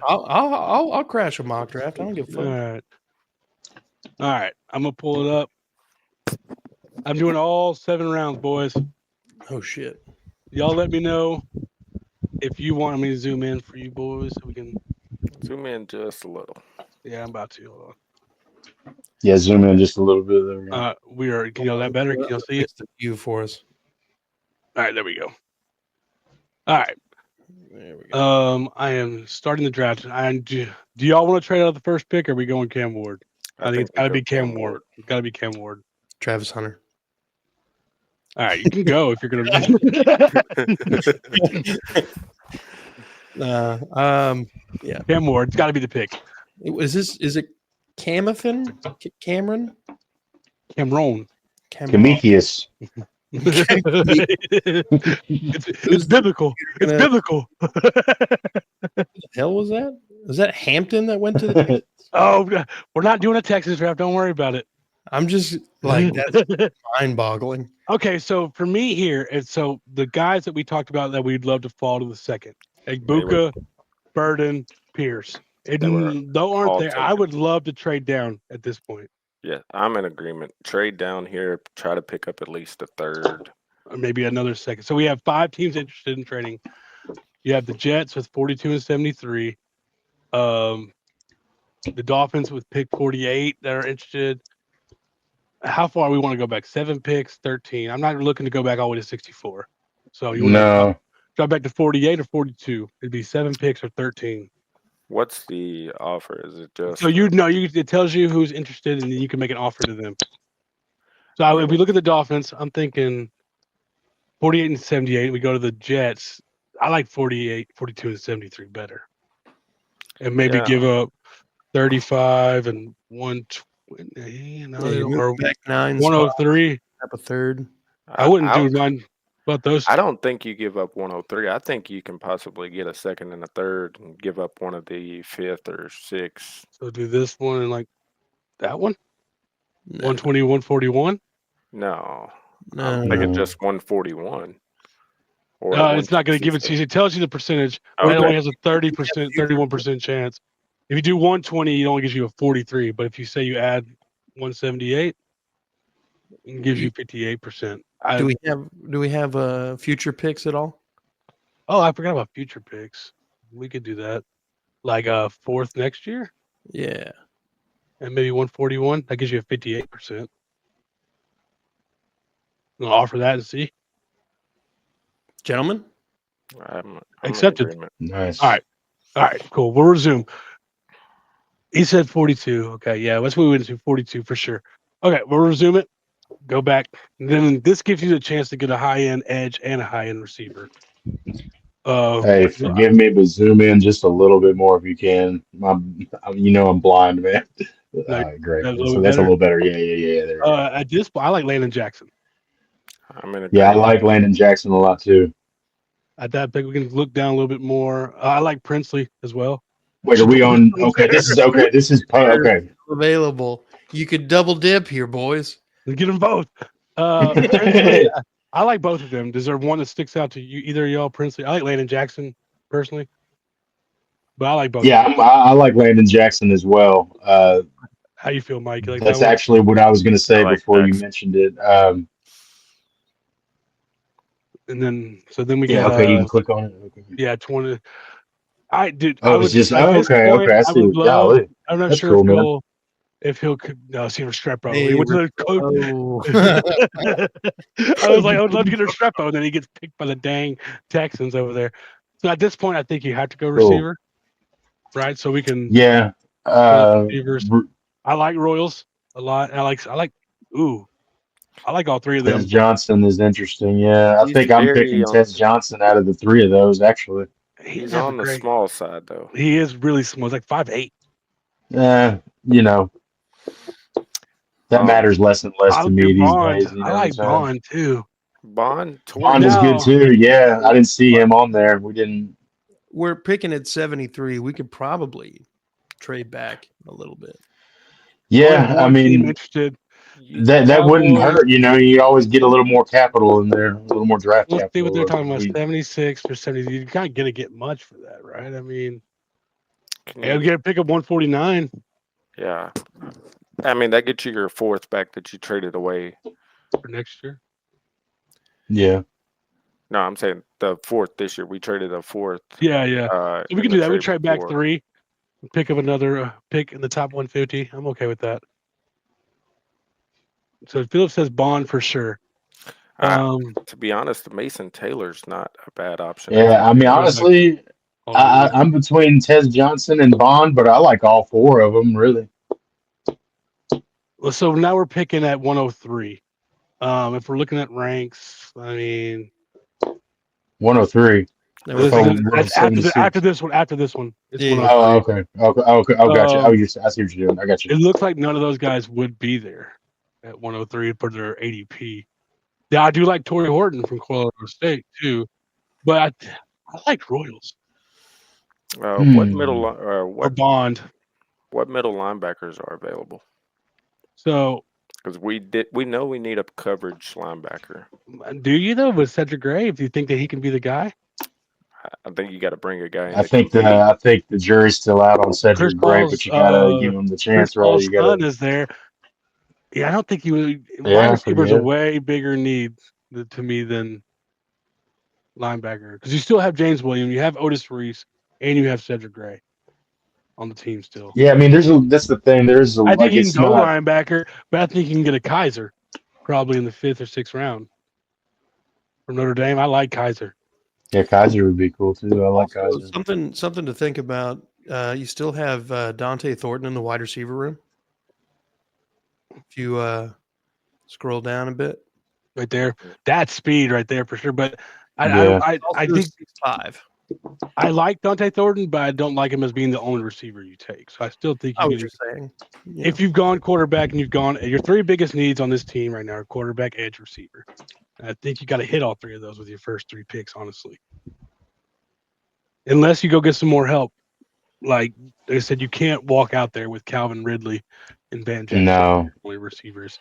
I'll crash a mock draft. I don't give a fuck. All right. I'm gonna pull it up. I'm doing all 7 rounds, boys. Oh shit. Y'all let me know if you want me to zoom in for you boys so we can. Zoom in just a little. Yeah, I'm about to. Hold Yeah, zoom in just a little bit. There we go. on. We are. Can y'all that better? Can y'all see it? Fix the view for us. All right, there we go. All right. There we go. I am starting the draft. Do y'all want to trade out the first pick, or are we going Cam Ward? I think it's got to be Cam Ward. It's got to be Cam Ward. Travis Hunter. All right, you can go if you're gonna. Yeah. Cam Ward. It's got to be the pick. Is it Cameron? Cameron. Prometheus. It's biblical. It's biblical. What the hell was that? Was that Hampton that went to the? Oh, we're not doing a Texas draft. Don't worry about it. I'm just like, that's mind-boggling. Okay, so for me here, so the guys that we talked about that we'd love to fall to the second, Egbuka, Burden, Pierce. Though aren't there, I would love to trade down at this point. Yeah, I'm in agreement. Trade down here. Try to pick up at least a third. Or maybe another second. So we have 5 teams interested in trading. You have the Jets with 42 and 73. The Dolphins with pick 48 that are interested. How far we want to go back? 7 picks, 13. I'm not looking to go back all the way to 64. So you want to drop back to 48 or 42? It'd be 7 picks or 13. What's the offer? Is it just so it tells you who's interested and then you can make an offer to them. So if we look at the Dolphins, I'm thinking 48 and 78. We go to the Jets. I like 48, 42 and 73 better. And maybe give up 35 and 120. Or back 9 103. Up a third. I wouldn't do none but those. I don't think you give up 103. I think you can possibly get a second and a third and give up one of the 5th or 6th. So do this one and like that one? 120, 141? No. I'm thinking just 141. No, it's not going to give it to you. It tells you the percentage. Okay. It only has a 30%, 31% chance. If you do 120, it only gives you a 43. But if you say you add 178, it gives you 58%. Do we have future picks at all? Oh, I forgot about future picks. We could do that. Like a 4th next year? Yeah. And maybe 141. That gives you a 58%. I'll offer that and see. Gentlemen? I'm accepted. Nice. All right, cool. We'll resume. He said 42. Okay, yeah, let's move into 42 for sure. Okay, we'll resume it. Go back. And then this gives you the chance to get a high-end edge and a high-end receiver. Hey, forgive me, but zoom in just a little bit more if you can. I'm blind, man. Great. So that's a little better. Yeah. There at this point, I like Landon Jackson. I like Landon Jackson a lot too. At that pick, we can look down a little bit more. I like Princely as well. Wait, are we on? Okay, this is okay. This is okay. Available. You could double dip here, boys. Get them both. Princely, I like both of them. Is there one that sticks out to you? Either of y'all, Princely? I like Landon Jackson personally, but I like both. Yeah, I like Landon Jackson as well. How you feel, Mike? You like that's that one? actually what I was going to say before you mentioned it. And then we you can click on it. Okay. Yeah, 20. I did. Oh, it's just okay. I see. I'm not That's sure cool, if he'll see Restrepo. Hey, He went to the coach. I was like, I would love to get Restrepo, and then he gets picked by the dang Texans over there. So at this point, I think you have to go receiver, right? So we can. Yeah. Receivers. I like Royals a lot. I like all 3 of them. Tez Johnson is interesting. Yeah, I think I'm picking Tez Johnson out of the 3 of those. Actually, he's on the small side though. He is really small. He's like 5'8". That matters less and less to me these days. I like Bond too. Bond is good too. Yeah, I didn't see him on there. We didn't. We're picking at 73. We could probably trade back a little bit. Yeah, I mean, interested. That wouldn't hurt. You always get a little more capital in there, a little more draft capital. Let's see what they're talking about. 76 or 70. You're not gonna get much for that, right? I mean, And get a pick up 149. Yeah. I mean, that gets you your fourth back that you traded away for next year. Yeah. No, I'm saying the fourth this year. We traded a fourth. Yeah. So we can do that. We trade back before. 3, pick up another pick in the top 150. I'm okay with that. So Philip says Bond for sure. To be honest, Mason Taylor's not a bad option. Yeah, I mean, honestly, I'm between Tez Johnson and Bond, but I like all 4 of them, really. So now we're picking at 103. If we're looking at ranks, I mean, 103. After this one. It's 103. Oh, okay. Oh, gotcha. I see what you're doing. I got you. It looks like none of those guys would be there at 103 for their ADP. Yeah, I do like Torrey Horton from Colorado State too, but I like Royals. What middle or Bond? What middle linebackers are available? So because we know we need a coverage linebacker. Do you though with Cedric Gray? If you think that he can be the guy, I think you got to bring a guy. I think the jury's still out on Cedric Gray, but you gotta give him the chance, right? You gotta. Is there? Yeah, I don't think you would. Yeah, wide receiver's a way bigger need to me than linebacker because you still have James Williams, you have Otis Reese, and you have Cedric Gray on the team still. Yeah, I mean, that's the thing. I think you can go linebacker, but I think you can get a Kaiser probably in the 5th or 6th round from Notre Dame. I like Kaiser. Yeah, Kaiser would be cool too. I like Kaiser. Something to think about. You still have Dante Thornton in the wide receiver room. If you scroll down a bit, right there, that's speed right there for sure. But I think 5. I like Dante Thornton, but I don't like him as being the only receiver you take. So I still think you're saying. Yeah. If you've gone quarterback and your 3 biggest needs on this team right now are quarterback, edge, receiver. I think you got to hit all 3 of those with your first 3 picks, honestly. Unless you go get some more help. Like they said, you can't walk out there with Calvin Ridley and Van Jackson. No. Only receivers.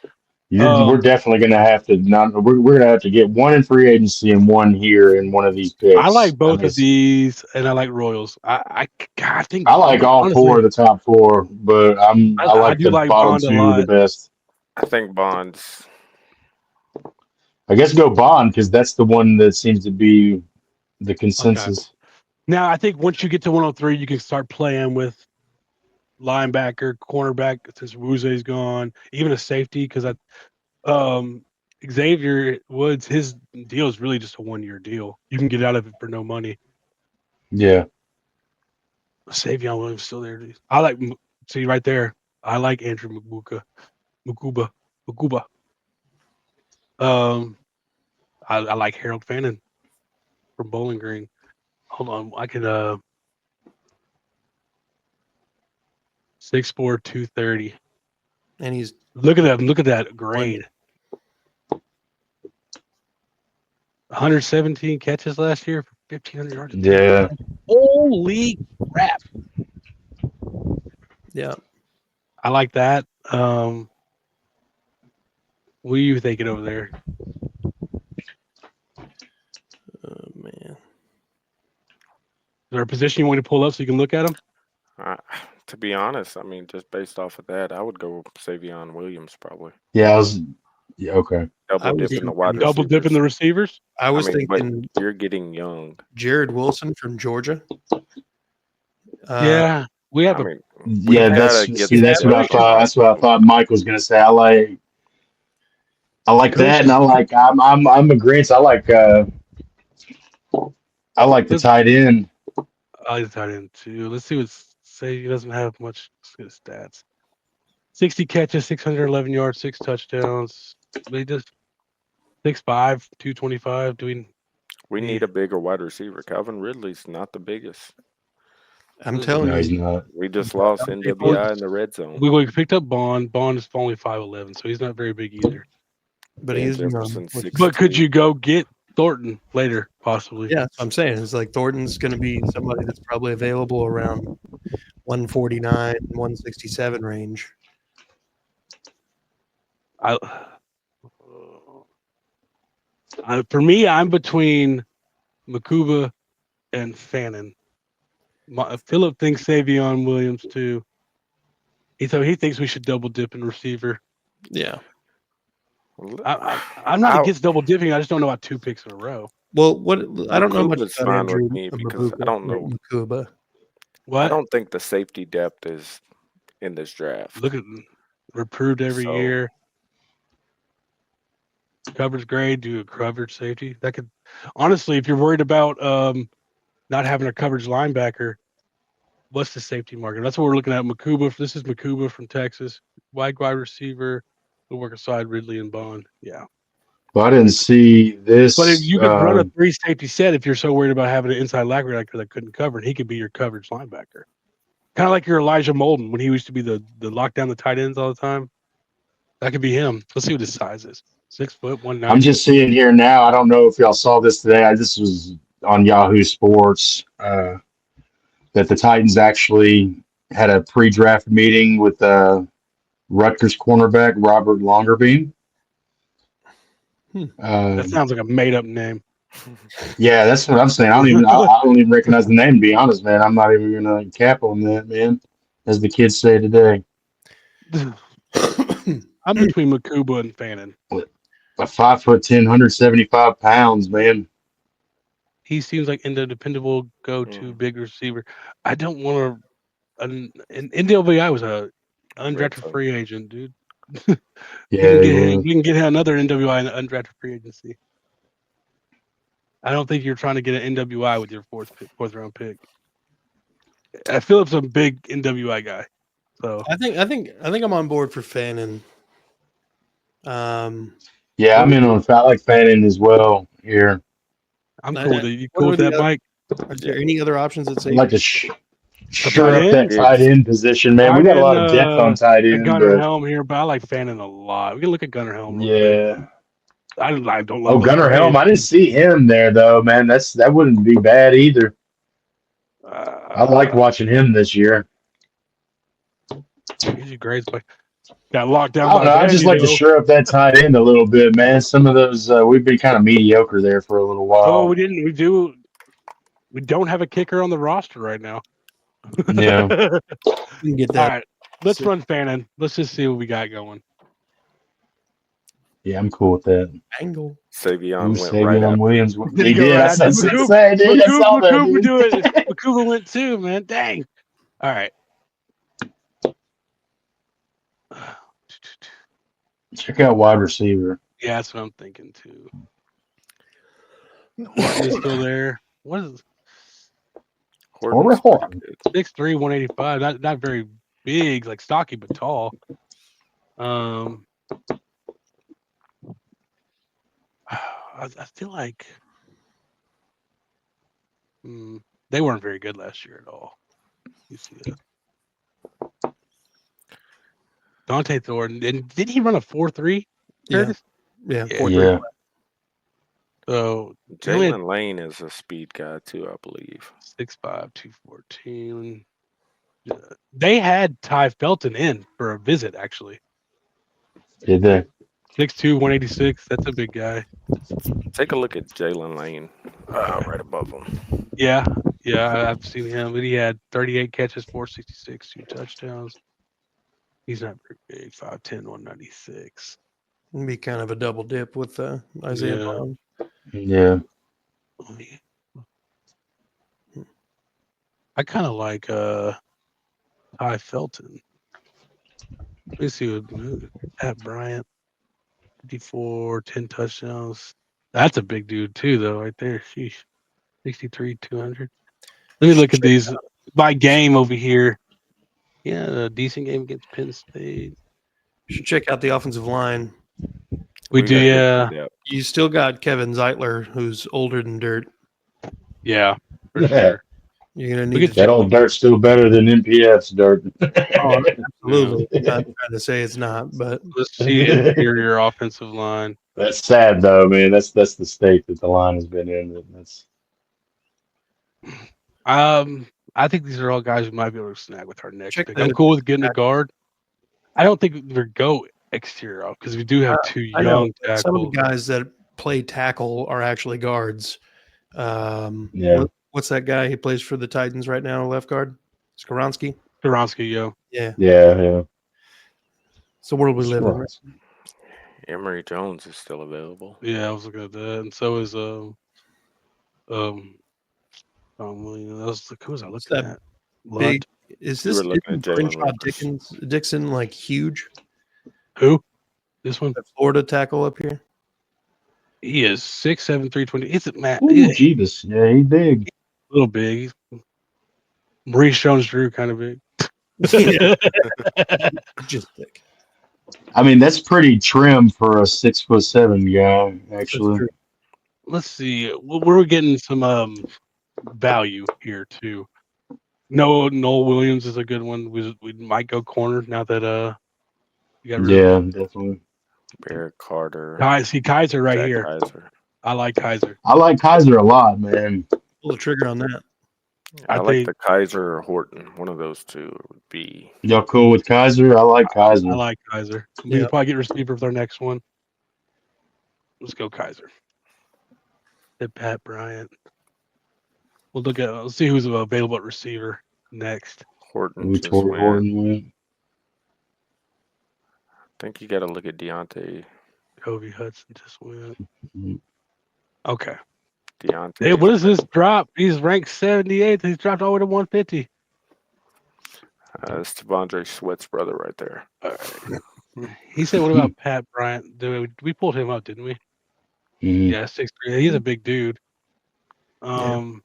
We're definitely going to have to we're going to have to get 1 in free agency and 1 here in one of these picks. I like both of these, and I like Royals. I think I like all 4 of the top 4, but I like the bottom 2 the best. I think Bond's. I guess go Bond because that's the one that seems to be the consensus. Okay. Now I think once you get to 103, you can start playing with linebacker, cornerback since Wuze's gone, even a safety because Xavier Woods, his deal is really just a 1-year deal. You can get out of it for no money. Yeah. Savion Williams still there. I like right there. I like Andrew Mukuba. I like Harold Fannin from Bowling Green. Hold on, I can 6'4", 230. And he's look at that grade. 117 catches last year for 1,500 yards. Yeah. Holy crap. Yeah. I like that. What are you thinking over there? Oh, man. Is there a position you want to pull up so you can look at them? To be honest, I mean, just based off of that, I would go Savion Williams probably. Yeah, okay. Double dipping the receivers. I was thinking you're getting young. Jared Wilson from Georgia. Yeah, we have. That's what I thought. That's what I thought Mike was going to say. I like that, and I'm agreeing. I like the tight end. I like the tight end too. Let's see what say. He doesn't have much good stats. 60 catches, 611 yards, 6 touchdowns. They just 6'5", 225. We need a bigger wide receiver. Calvin Ridley's not the biggest. I'm telling you, he's not. We just lost NWI in the red zone. We picked up Bond. Bond is only 5'11", so he's not very big either. But he's But could you go get Thornton later, possibly? Yeah, that's what I'm saying. It's like Thornton's going to be somebody that's probably available around 149, 167 range. For me, I'm between Mukuba and Fannin. Philip thinks Savion Williams too. He thinks we should double dip in receiver. Yeah. I'm not against double dipping. I just don't know about 2 picks in a row. Well, I don't know much Makuba's about fine with Andrew me because I don't know. Makuba. What? I don't think the safety depth is in this draft. Look at we're proved every year. Coverage grade, do a coverage safety. That could honestly, if you're worried about not having a coverage linebacker, what's the safety market? That's what we're looking at. Makuba. This is Makuba from Texas. Wide receiver. We'll work aside Ridley and Bond. Yeah. Well, I didn't see this. But if you could run a 3 safety set if you're so worried about having an inside linebacker that couldn't cover, he could be your coverage linebacker. Kind of like your Elijah Molden when he used to be the lockdown the tight ends all the time. That could be him. Let's see what his size is. 6 foot, 190. I'm just seeing here now. I don't know if y'all saw this today. This was on Yahoo Sports that the Titans actually had a pre-draft meeting with Rutgers cornerback Robert Longerbeam. That sounds like a made-up name. Yeah, that's what I'm saying. I don't even recognize the name, to be honest, man. I'm not even gonna cap on that, man. As the kids say today. I'm between Makuba and Fannin. A 5'10", 175 pounds, man. He seems like a dependable go-to big receiver. I don't want to. And NWI was a undrafted free agent, dude. Yeah, we can get another NWI undrafted free agency. I don't think you're trying to get an NWI with your fourth round pick. Philip's a big NWI guy, so I think I'm on board for Fannin. Yeah, I'm in on. I like Fannin as well here. I'm cool with it. You cool with that, Mike? Are there any other options that say? I'd like to sure up that tight end position, man. We got a lot of depth on tight end. Gunnar Helm here, but I like Fannin a lot. We can look at Gunnar Helm. Yeah. I don't love. Gunnar Helm. I didn't see him there though, man. That wouldn't be bad either. I liked watching him this year. Easy grades, but got locked down. I just like to shore up that tight end a little bit, man. Some of those we've been kind of mediocre there for a little while. Oh, we didn't. We don't have a kicker on the roster right now. Yeah. You can get that. All right, let's run Fannin. Let's just see what we got going. Yeah, I'm cool with that. Angle. Savion Williams. He did. I said, dude. Makuba do it. Makuba went too, man. Dang. All right. Check out wide receiver. Yeah, that's what I'm thinking too. Horton is still there. What is 6'3", 185? Not very big, like stocky, but tall. I feel like they weren't very good last year at all. You see that? Dante Thornton, and did he run a 4.3? Yeah. Yeah. So Jalen Lane is a speed guy too, I believe. 6'5", 214. They had Ty Felton in for a visit, actually. Did they? 6'2", 186. That's a big guy. Take a look at Jalen Lane right above him. Yeah, I've seen him. But he had 38 catches, 466, 2 touchdowns. He's not very big, 5'10", 196. It'd be kind of a double dip with Isaiah Brown. Yeah. I kind of like Ty Felton. Let me see what Pat Bryant, 54, 10 touchdowns. That's a big dude too, though, right there. Sheesh. 63, 200. Let me look at these by game over here. Yeah, a decent game against Penn State. You should check out the offensive line. We do, yeah. You still got Kevin Zeitler, who's older than dirt. Yeah, for sure. You're gonna need that old dirt's still better than NPF's dirt. Oh, absolutely. I'm not trying to say it's not, but let's see interior offensive line. That's sad though, man. That's the state that the line has been in. That's I think these are all guys we might be able to snag with our next pick. I'm cool with getting a guard. I don't think we're go exterior because we do have two young tackles. Some of the guys that play tackle are actually guards. Yeah. What's that guy? He plays for the Titans right now, left guard. Skoronski. Skoronski, yo. Yeah, Yeah. it's the world we live in. Right? Emory Jones is still available. Yeah, I was looking at that, and so is Williams. Who was I looking that at? Big. Lund. Is You this were looking at Jalen Crenshaw Rivers. Dixon like huge? Who? This one? The Florida tackle up here. He is 6'7", 320. He's a man. Ooh, He's a Jeebus. Yeah, he big. little big. He's Maurice Jones-Drew kind of big. Yeah, just thick. I mean, that's pretty trim for a 6'7" guy, That's actually. true. Let's see. We're getting some value here too. Noel Williams is a good one. We might go corner now that you got rid Yeah, of definitely. Barrett Carter. See Kaiser right Jack here. Kaiser. I like Kaiser. I like Kaiser a lot, man. Pull the trigger on that. I I like think- the Kaiser or Horton. One of those two would be. Y'all cool with Kaiser? I like Kaiser. I like Kaiser. We can Yeah. probably get receiver with our next one. Let's go Kaiser. Then Pat Bryant. Let's see who's available at receiver next. Horton We just tore went. Horton went. I think you got to look at Deontay. Kobe Hudson just went. Mhm. Okay. Deontay. Hey, what is this drop? He's ranked 78th. He's dropped all the way to 150. It's Devondre Sweat's brother right there. All right. He said, what about Pat Bryant? We pulled him up, didn't we? Mhm. Yeah, 6'3". He's a big dude. Still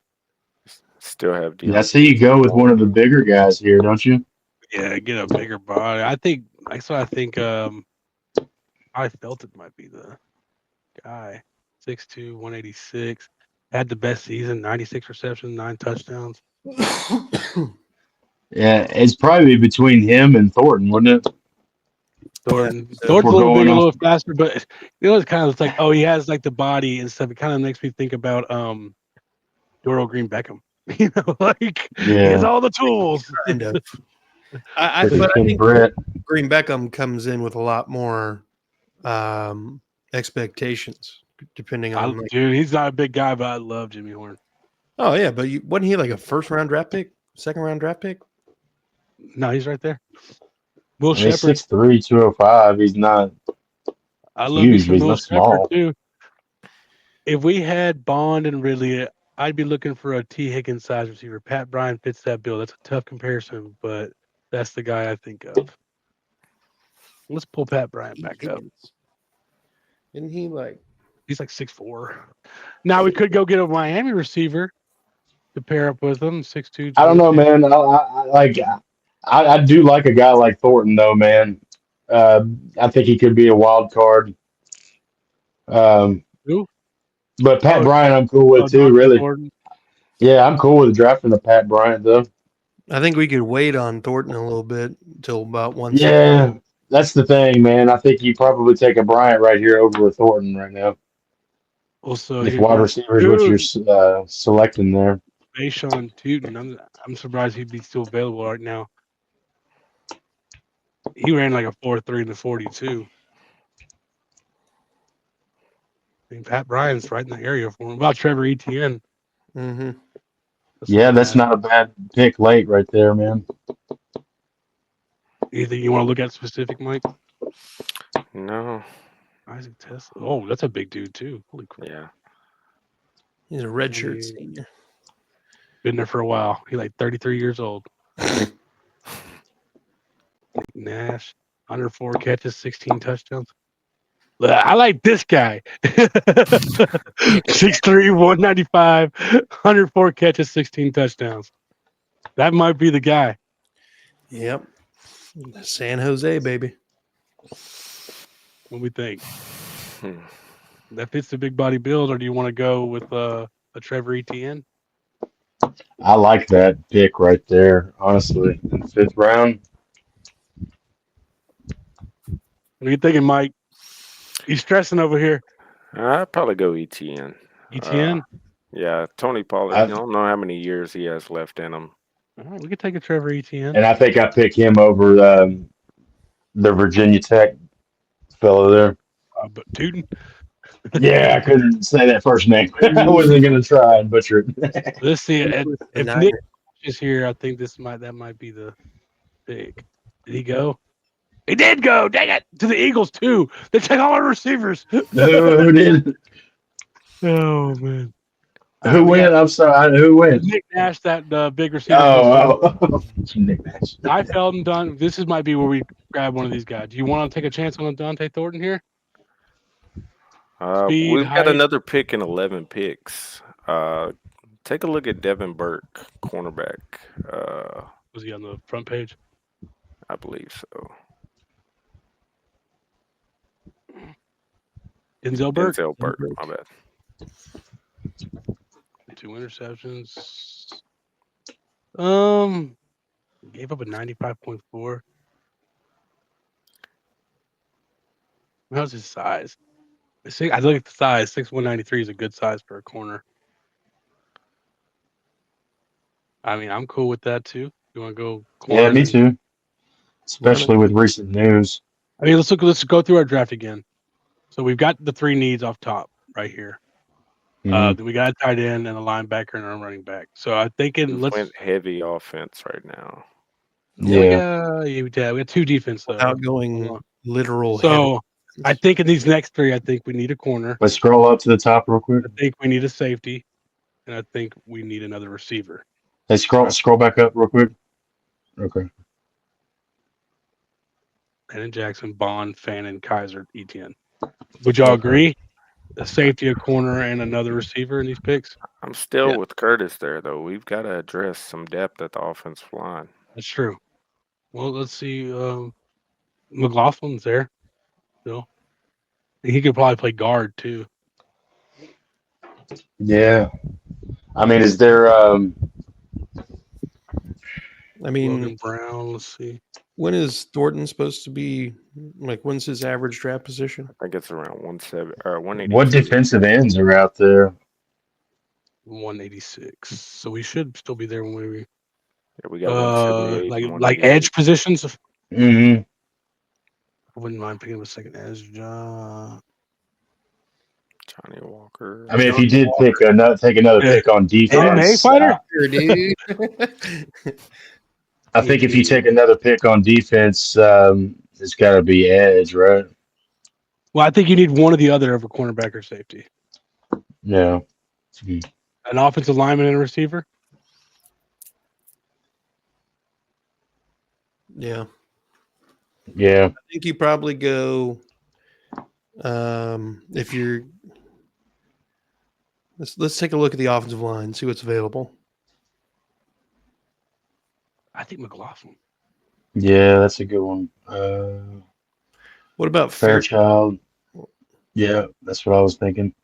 have Deontay. Yeah, I see you go with one of the bigger guys here, don't you? Yeah, get a bigger body. I think I felt it might be the guy. 6'2", 186. Had the best season, 96 receptions, 9 touchdowns. Yeah, it's probably between him and Thornton, wouldn't it? Thornton's Yeah, a we're little going bigger, a off- little faster, but it's kind of it's like, oh, he has like the body and stuff. It kind of makes me think about Doro Green Beckham. Like he has Yeah. all the tools. Kind of. I Freaking think Brett. Green Beckham comes in with a lot more expectations, depending on. Dude, he's not a big guy, but I love Jimmy Horn. Oh yeah, but wasn't he like a first-round draft pick, second-round draft pick? No, he's right there. Will He's Shepard. 6'3", 205. He's not. I love me huge, some but he's Will not Shepard small. too. If we had Bond and Ridley, I'd be looking for a T. Higgins size receiver. Pat Bryant fits that bill. That's a tough comparison, but that's the guy I think of. Let's pull Pat Bryant back up. Isn't he like? He's like 6'4". Now we could go get a Miami receiver to pair up with him. 6'2". I don't know, man. I do like a guy like Thornton, though, man. I think he could be a wild card. Who? But Pat Oh, Bryant, I'm cool with too. Dante Really, Gordon. yeah, I'm cool with drafting a Pat Bryant though. I think we could wait on Thornton a little bit until about 1. Yeah, that's the thing, man. I think you probably take a Bryant right here over a Thornton right now. Also, If here wide comes receivers, what you're selecting there. Bashawn Tootin. I'm surprised he'd be still available right now. He ran like a 4.3 in the 42. I mean, Pat Bryant's right in the area for him. What about Trevor Etienne? Mm-hmm. Yeah, that's not a bad pick late right there, man. Anything you want to look at specific, Mike? No. Isaac Tesla. Oh, that's a big dude too. Holy crap. Yeah. He's a redshirt Yeah. senior. Been there for a while. He's like 33 years old. Nash, 104 catches, 16 touchdowns. I like this guy. 6'3", 195, 104 catches, 16 touchdowns. That might be the guy. Yep. San Jose, baby. What we think? Hmm. That fits the big body build, or do you want to go with a Trevor Etienne? I like that pick right there, honestly. In the 5th round. What are you thinking, Mike? He's stressing over here. I'd probably go ETN. Etienne? Yeah, Tony Pollard. I don't know how many years he has left in him. All right, we could take a Trevor Etienne. And I think I pick him over the Virginia Tech fellow there. But Tootin? Yeah, I couldn't say that first name. I wasn't gonna try and butcher it. Let's see. The If Niners. Nick is here, I think that might be the pick. Did he go? He did go. Dang it! To the Eagles too. They take all our receivers. Who did? Oh man. Who We went? got I'm sorry. Who went? Nick Nash, that big receiver. Oh, Nick Nash. I felt him done. Might be where we grab one of these guys. Do you want to take a chance on Dante Thornton here? Speed, We've got height. another pick in 11 picks. Take a look at Devin Burke, cornerback. Was he on the front page? I believe so. Denzel Burke. Denzel Burke, my bad. 2 interceptions. Gave up a 95.4. How's his size? I look at the size. 6'193" is a good size for a corner. I mean, I'm cool with that too. You want to go corners? Yeah, me too. Especially with recent news. I mean, let's go through our draft again. So we've got the 3 needs off top right here. Mhm. Then we got a tight end and a linebacker and a running back. So I'm thinking We went heavy offense right now. Yeah. we got 2 defense though. Without going literal. So heavy. I think in these next 3, I think we need a corner. Let's scroll up to the top real quick. I think we need a safety, and I think we need another receiver. Hey, scroll back up real quick. Okay. Brandon Jackson, Bond, Fannin, Kaiser, Etienne. Would y'all agree? A safety, a corner, and another receiver in these picks? I'm still Yeah. with Curtis there, though. We've got to address some depth at the offensive line. That's true. Well, let's see. McLaughlin's there. Still. He could probably play guard too. Yeah. I mean, is there I mean, Logan Brown. Let's see. when is Thornton supposed to be? Like, when's his average draft position? I think it's around 170 or 180. what defensive ends are out there? 186. So we should still be there when we. Yeah, we got 178. Like 188. edge positions. Mm-hmm. I wouldn't mind picking up a second edge. Johnny Walker. I mean, if you did take another pick on defense, MMA fighter? Sure, dude. I think if you take another pick on defense, it's got to be edge, right? Well, I think you need one or the other of a cornerback or safety. Yeah. An offensive lineman and a receiver. Yeah. Yeah. I think you probably go if you're let's take a look at the offensive line, see what's available. I think McLaughlin. Yeah, that's a good one. What about Fairchild? Fairchild. Yeah, that's what I was thinking.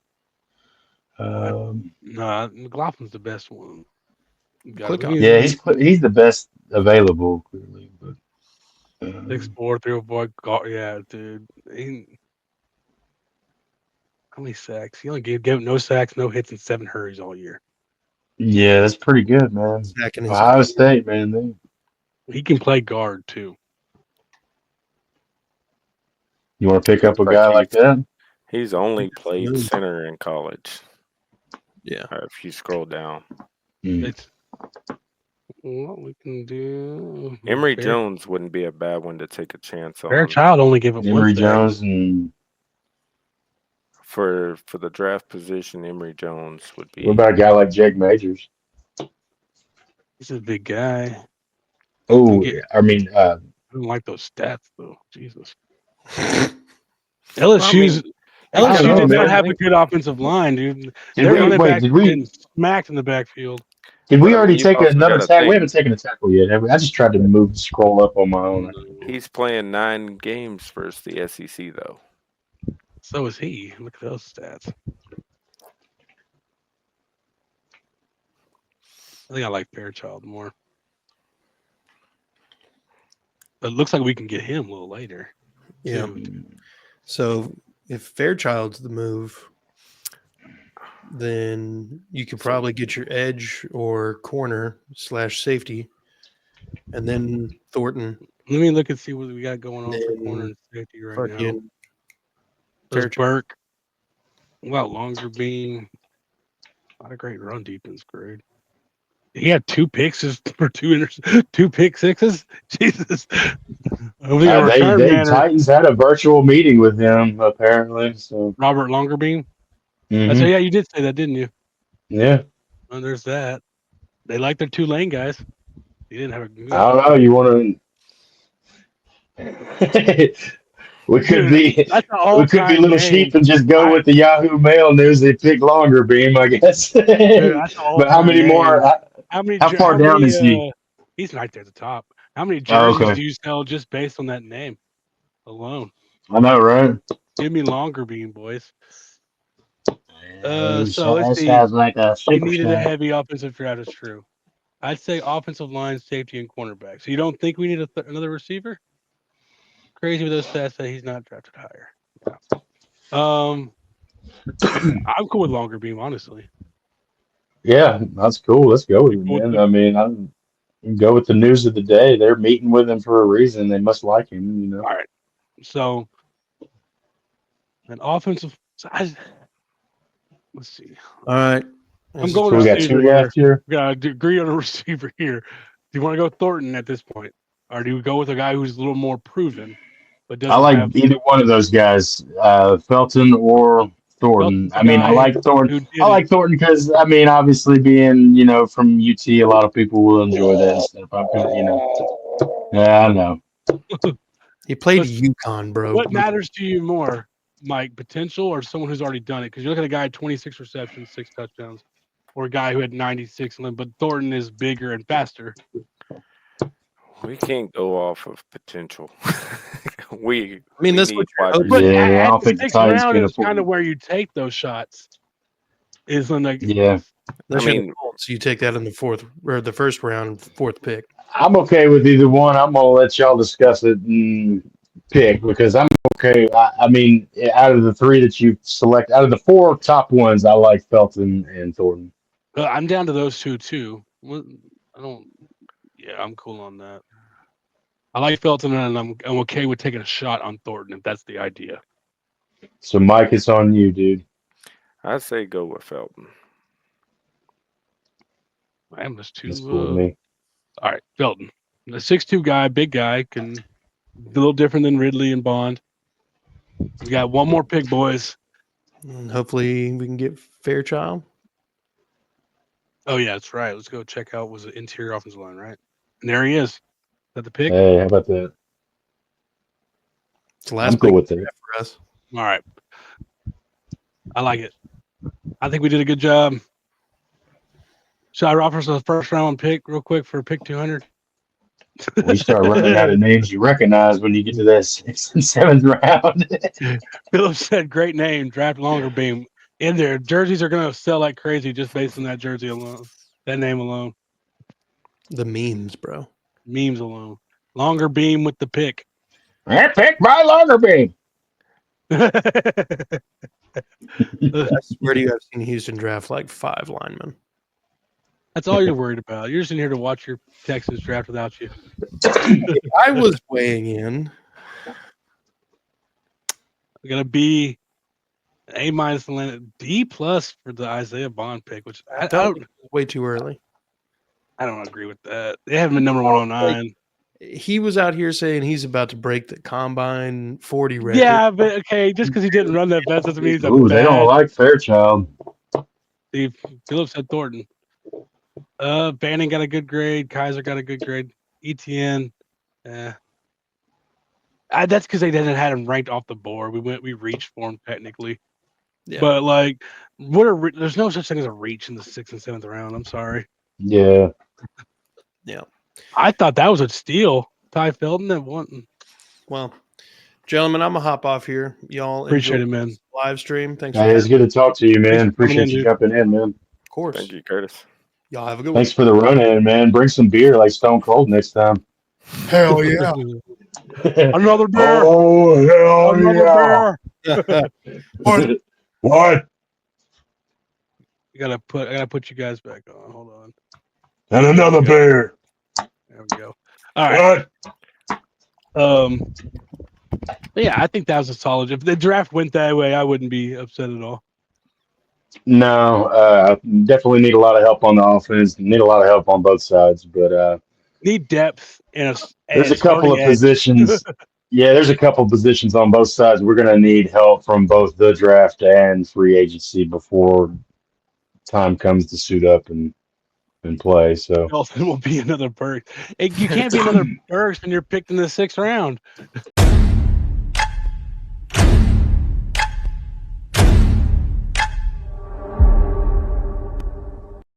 Nah, McLaughlin's the best one. Click on Yeah, he's the best available, clearly. But 6'4", 304. Yeah, dude. How many sacks? He only gave no sacks, no hits, and 7 hurries all year. yeah, that's pretty good, man. Sacking his Ohio State, man. He can play guard too. You want to pick up a guy like that? He's only played center in college. Yeah. If you scroll down. It's what we can do. Emory Jones wouldn't be a bad one to take a chance on. Fairchild only gave up Emory 1 sack. Jones and For the draft position, Emory Jones would be. what about a guy like Jake Majors? He's a big guy. Oh, I mean, I don't like those stats though. Jesus. LSU did not have a good offensive line, dude. did we smacked in the backfield? Did we already You take also another gotta tackle? We think. haven't taken a tackle yet, have we? I just tried to scroll up on my own. He's playing 9 games versus the SEC, though. So is he. Look at those stats. I think I like Fairchild more. But it looks like we can get him a little later. Yeah. So if Fairchild's the move, then you could probably get your edge or corner / safety, and then Thornton. Let me look and see what we got going on for Then corner and safety right now. Fucking There's Fairchild. Burke. Well, longer being not a great run defense grade. He had 2 picks for 2 pick sixes. Jesus. We got a return They manner. Titans had a virtual meeting with him apparently. So Robert Longerbeam. mhm. So yeah, you did say that, didn't you? Yeah, Well, there's that. They like their 2 lane guys. He didn't have a good I don't know. You want to? We could Dude, be that's an we could be all-time little name. sheep and just go with the Yahoo Mail news. They pick longer beam, I guess. Dude, that's an But how all-time many name. more? How far down is he? He's right there at the top. How many Oh, jerseys okay. do you sell just based on that name alone? I know, right? Give me longer beam, boys. This So let's see. sounds like a You super needed a snack. heavy offensive draft. It's true. I'd say offensive line, safety, and cornerback. So you don't think we need another receiver? Crazy with those stats that he's not drafted higher. Yeah. I'm cool with longer beam, honestly. Yeah, that's cool. Let's go with You it, cool with man. it? I mean, you go with the news of the day. They're meeting with him for a reason. They must like him, you know. All right. So an offensive side. Let's see. All right. I'm So going we got receiver 2 left here. We gotta agree on a receiver here. Do you want to go Thornton at this point, or do we go with a guy who's a little more proven, but I doesn't like have either one of those guys, Felton or Thornton. Felton's a I mean, I guy like Thornton. who did I it? like Thornton because I mean, obviously being from UT, a lot of people will enjoy that instead of Yeah, I know. He played Let's- UConn, bro. What matters to you more, Mike? Potential or someone who's already done it? Because you look at a guy 26 receptions, 6 touchdowns, or a guy who had 96, but Thornton is bigger and faster. We can't go off of potential. I mean, that's what need you're wide hoping. But Yeah, I at don't the think the 6th Titans round can is kind of afford. where you take those shots. Is when like Yeah, Unless I you're the mean- Colts, you take that in the 4th or the 1st round, 4th pick. I'm okay with either one. I'm gonna let y'all discuss it and pick because I'm okay. I mean, out of the 3 that you select, out of the 4 top ones, I like Felton and Thornton. I'm down to those 2 too. I don't. Yeah, I'm cool on that. I like Felton, and I'm okay with taking a shot on Thornton if that's the idea. So, Mike, it's on you, dude. I say go with Felton. I'm just too. That's cool with me. All right, Felton, the 6'2" guy, big guy, can a little different than Ridley and Bond. We got one more pick, boys. And hopefully we can get Fairchild. Oh yeah, that's right. Let's go check out. Was the interior offensive line, right? And there he is. Is that the pick? Hey, how about that? It's the last I'm cool pick with that. for us. All right. I like it. I think we did a good job. Should I offer us a first round pick real quick for pick 200? We start running out of names you recognize when you get to that 6th and 7th round. Philip said, "Great name, draft longer beam." In there, jerseys are gonna sell like crazy just based on that jersey alone, that name alone, The memes, bro. memes alone. Longer beam with the pick. That pick by longer beam. I swear to you, I've seen Houston draft like 5 linemen. That's all you're worried about. You're just in here to watch your Texans draft without you. I was weighing in. We got a B, A minus, D plus for the Isaiah Bond pick, which I don't Way too early. agree with that. They haven't been number 109. He was out here saying he's about to break the combine 40 record. Yeah, but okay, just because he didn't run that fast doesn't mean he's a Ooh, they don't bad. like Fairchild. Steve Phillips said Thornton. Bannon got a good grade. Kaiser got a good grade. ETN, that's because they didn't had him ranked off the board. We reached for him technically, Yeah. but like, there's no such thing as a reach in the 6th and 7th round. I'm sorry. Yeah. Yeah. I thought that was a steal. Ty Felton that won. Well, gentlemen, I'm going to hop off here. Y'all Appreciate enjoy it, man. this live stream. Thanks Hey, it's good to talk to you, Thanks man. for coming Appreciate in, you dude. jumping in, man. Of course. Thank you, Curtis. Y'all have a good one. Thanks for the run in, man. Bring some beer like Stone Cold next time. Hell yeah. Another bear. Oh, hell Another bear. What? What? I gotta put you guys back on. Hold on. And another beer. There we go. All right. What? Yeah, I think that was a solid. If the draft went that way, I wouldn't be upset at all. No, definitely need a lot of help on the offense. Need a lot of help on both sides, but Need depth in there's a a couple starting of edge. positions. Yeah, there's a couple of positions on both sides. We're going to need help from both the draft and free agency before time comes to suit up and play. So Dolphin will be another Burks. You can't be another Burks when you're picked in the 6th round.